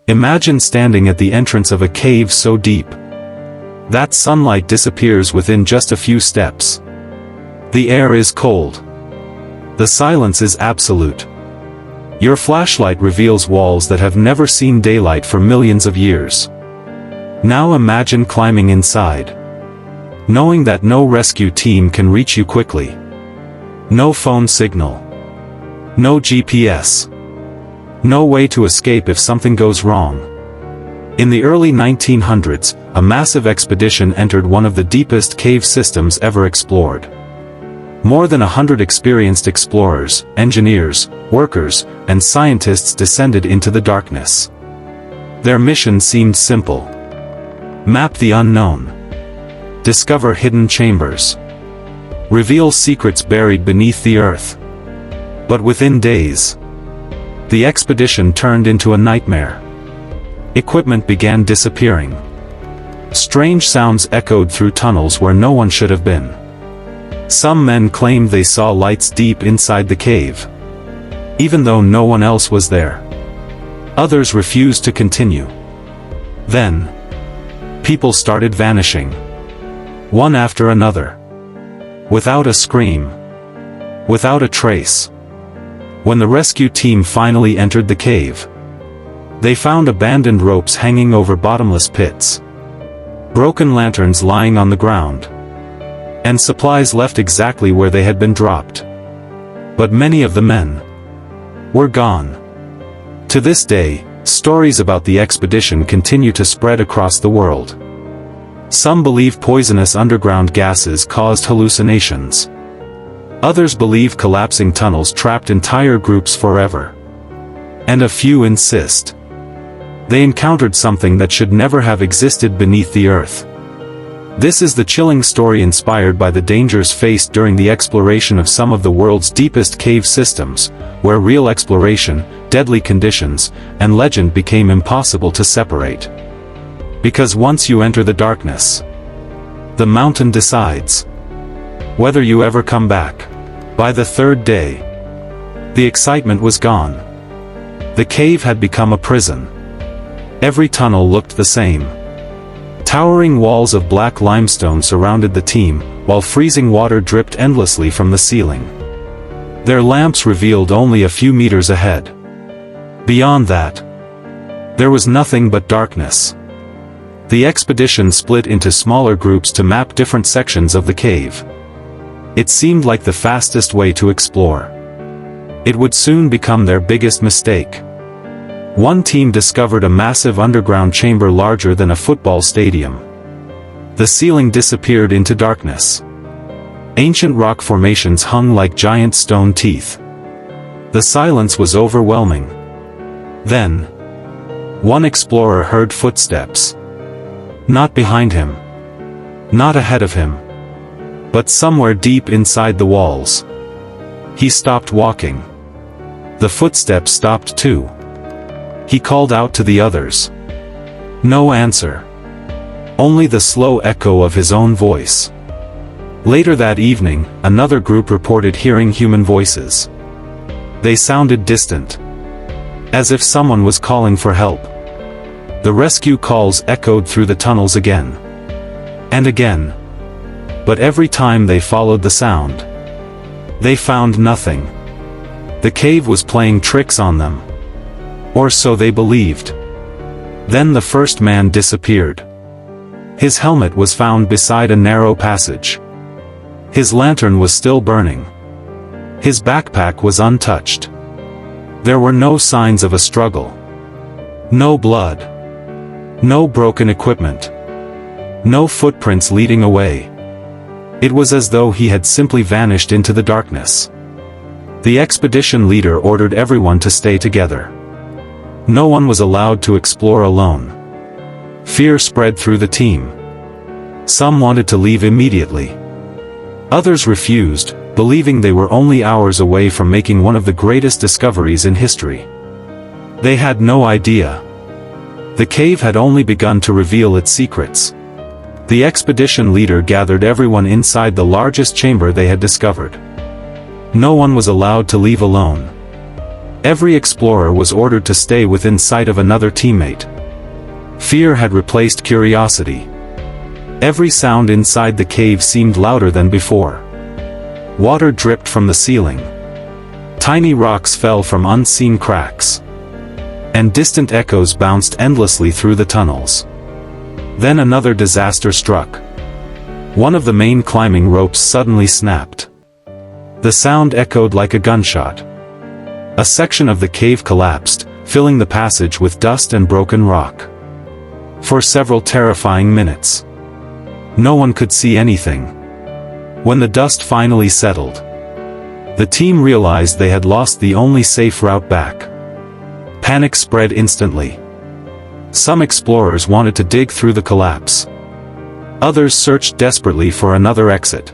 Imagine standing at the entrance of a cave so deep that sunlight disappears within just a few steps. The air is cold. The silence is absolute. Your flashlight reveals walls that have never seen daylight for millions of years. Now imagine climbing inside, knowing that no rescue team can reach you quickly. No phone signal. No GPS. No way to escape if something goes wrong. In the early 1900s, a massive expedition entered one of the deepest cave systems ever explored. More than 100 experienced explorers, engineers, workers, and scientists descended into the darkness. Their mission seemed simple: map the unknown, discover hidden chambers, reveal secrets buried beneath the earth. But within days, the expedition turned into a nightmare. Equipment began disappearing. Strange sounds echoed through tunnels where no one should have been. Some men claimed they saw lights deep inside the cave, even though no one else was there. Others refused to continue. Then, people started vanishing, one after another, without a scream, without a trace. When the rescue team finally entered the cave, they found abandoned ropes hanging over bottomless pits, broken lanterns lying on the ground, and supplies left exactly where they had been dropped. But many of the men were gone. To this day, stories about the expedition continue to spread across the world. Some believe poisonous underground gases caused hallucinations. Others believe collapsing tunnels trapped entire groups forever. And a few insist they encountered something that should never have existed beneath the earth. This is the chilling story inspired by the dangers faced during the exploration of some of the world's deepest cave systems, where real exploration, deadly conditions, and legend became impossible to separate. Because once you enter the darkness, the mountain decides whether you ever come back. By the third day, the excitement was gone. The cave had become a prison. Every tunnel looked the same. Towering walls of black limestone surrounded the team, while freezing water dripped endlessly from the ceiling. Their lamps revealed only a few meters ahead. Beyond that, there was nothing but darkness. The expedition split into smaller groups to map different sections of the cave. It seemed like the fastest way to explore. It would soon become their biggest mistake. One team discovered a massive underground chamber larger than a football stadium. The ceiling disappeared into darkness. Ancient rock formations hung like giant stone teeth. The silence was overwhelming. Then, one explorer heard footsteps. Not behind him. Not ahead of him. But somewhere deep inside the walls. He stopped walking. The footsteps stopped too. He called out to the others. No answer. Only the slow echo of his own voice. Later that evening, another group reported hearing human voices. They sounded distant, as if someone was calling for help. The rescue calls echoed through the tunnels again and again. But every time they followed the sound, they found nothing. The cave was playing tricks on them. Or so they believed. Then the first man disappeared. His helmet was found beside a narrow passage. His lantern was still burning. His backpack was untouched. There were no signs of a struggle. No blood. No broken equipment. No footprints leading away. It was as though he had simply vanished into the darkness. The expedition leader ordered everyone to stay together. No one was allowed to explore alone. Fear spread through the team. Some wanted to leave immediately. Others refused, believing they were only hours away from making one of the greatest discoveries in history. They had no idea. The cave had only begun to reveal its secrets. The expedition leader gathered everyone inside the largest chamber they had discovered. No one was allowed to leave alone. Every explorer was ordered to stay within sight of another teammate. Fear had replaced curiosity. Every sound inside the cave seemed louder than before. Water dripped from the ceiling. Tiny rocks fell from unseen cracks. And distant echoes bounced endlessly through the tunnels. Then another disaster struck. One of the main climbing ropes suddenly snapped. The sound echoed like a gunshot. A section of the cave collapsed, filling the passage with dust and broken rock. For several terrifying minutes, no one could see anything. When the dust finally settled, the team realized they had lost the only safe route back. Panic spread instantly. Some explorers wanted to dig through the collapse. Others searched desperately for another exit.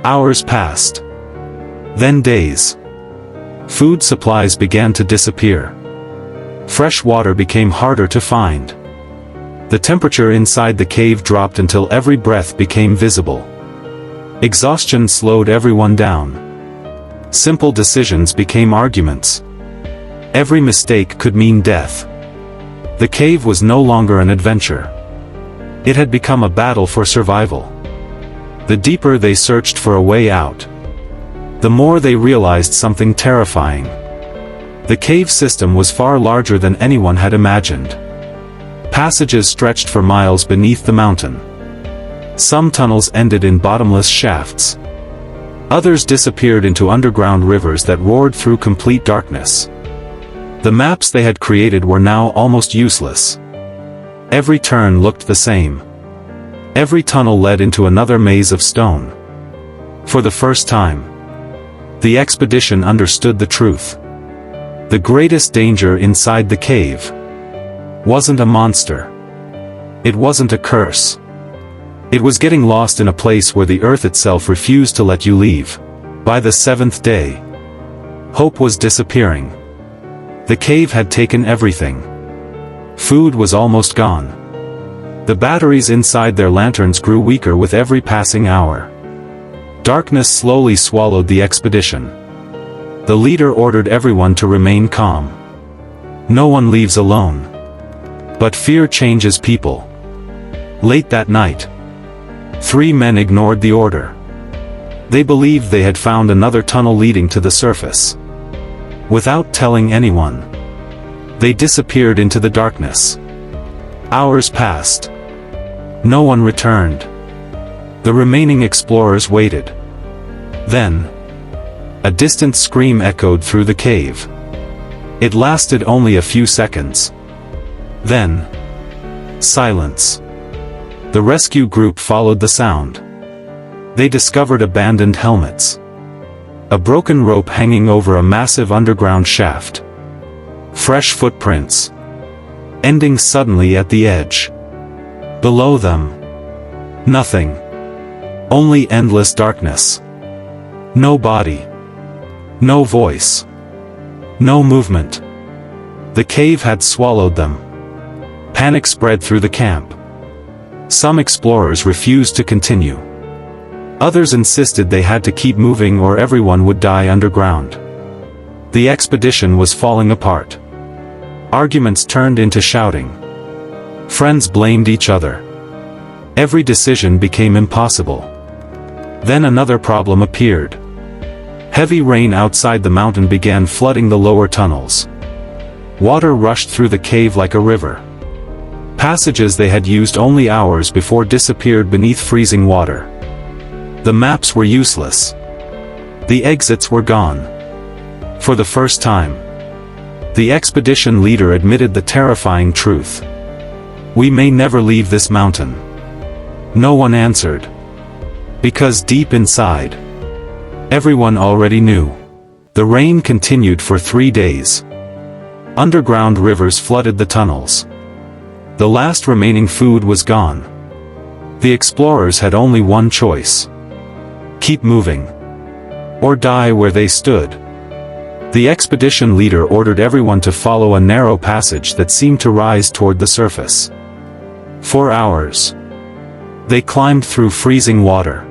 Hours passed. Then days. Food supplies began to disappear. Fresh water became harder to find. The temperature inside the cave dropped until every breath became visible. Exhaustion slowed everyone down. Simple decisions became arguments. Every mistake could mean death. The cave was no longer an adventure. It had become a battle for survival. The deeper they searched for a way out, the more they realized something terrifying. The cave system was far larger than anyone had imagined. Passages stretched for miles beneath the mountain. Some tunnels ended in bottomless shafts. Others disappeared into underground rivers that roared through complete darkness. The maps they had created were now almost useless. Every turn looked the same. Every tunnel led into another maze of stone. For the first time, the expedition understood the truth. The greatest danger inside the cave wasn't a monster. It wasn't a curse. It was getting lost in a place where the earth itself refused to let you leave. By the seventh day, hope was disappearing. The cave had taken everything. Food was almost gone. The batteries inside their lanterns grew weaker with every passing hour. Darkness slowly swallowed the expedition. The leader ordered everyone to remain calm. No one leaves alone. But fear changes people. Late that night, 3 men ignored the order. They believed they had found another tunnel leading to the surface. Without telling anyone, they disappeared into the darkness. Hours passed. No one returned. The remaining explorers waited. Then, a distant scream echoed through the cave. It lasted only a few seconds. Then, silence. The rescue group followed the sound. They discovered abandoned helmets. A broken rope hanging over a massive underground shaft. Fresh footprints, ending suddenly at the edge. Below them, nothing. Only endless darkness. No body. No voice. No movement. The cave had swallowed them. Panic spread through the camp. Some explorers refused to continue. Others insisted they had to keep moving or everyone would die underground. The expedition was falling apart. Arguments turned into shouting. Friends blamed each other. Every decision became impossible. Then another problem appeared. Heavy rain outside the mountain began flooding the lower tunnels. Water rushed through the cave like a river. Passages they had used only hours before disappeared beneath freezing water. The maps were useless. The exits were gone. For the first time, the expedition leader admitted the terrifying truth. We may never leave this mountain. No one answered. Because deep inside, everyone already knew. The rain continued for 3 days. Underground rivers flooded the tunnels. The last remaining food was gone. The explorers had only one choice. Keep moving. Or die where they stood. The expedition leader ordered everyone to follow a narrow passage that seemed to rise toward the surface. For hours, they climbed through freezing water.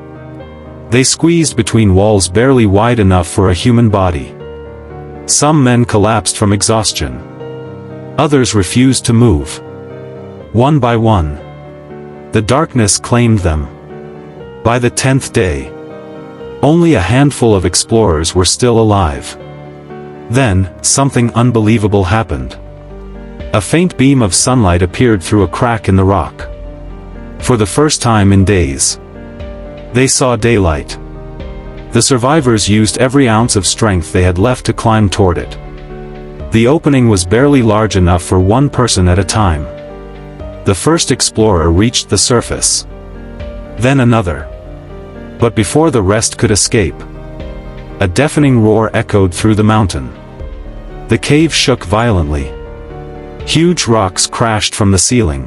They squeezed between walls barely wide enough for a human body. Some men collapsed from exhaustion. Others refused to move. One by one, the darkness claimed them. By the 10th day, only a handful of explorers were still alive. Then, something unbelievable happened. A faint beam of sunlight appeared through a crack in the rock. For the first time in days, they saw daylight. The survivors used every ounce of strength they had left to climb toward it. The opening was barely large enough for one person at a time. The first explorer reached the surface. Then another. But before the rest could escape, a deafening roar echoed through the mountain. The cave shook violently. Huge rocks crashed from the ceiling.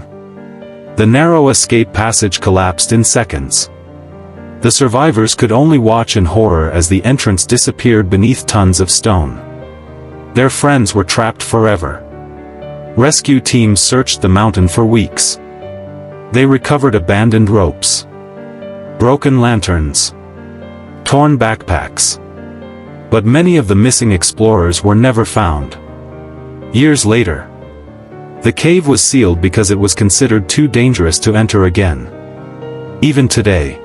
The narrow escape passage collapsed in seconds. The survivors could only watch in horror as the entrance disappeared beneath tons of stone. Their friends were trapped forever. Rescue teams searched the mountain for weeks. They recovered abandoned ropes, broken lanterns, torn backpacks. But many of the missing explorers were never found. Years later, the cave was sealed because it was considered too dangerous to enter again. Even today,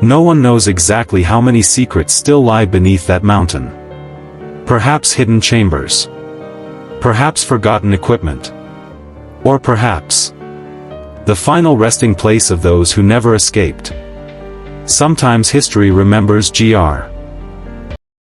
no one knows exactly how many secrets still lie beneath that mountain. Perhaps hidden chambers. Perhaps forgotten equipment. Or perhaps the final resting place of those who never escaped. Sometimes history remembers Gr.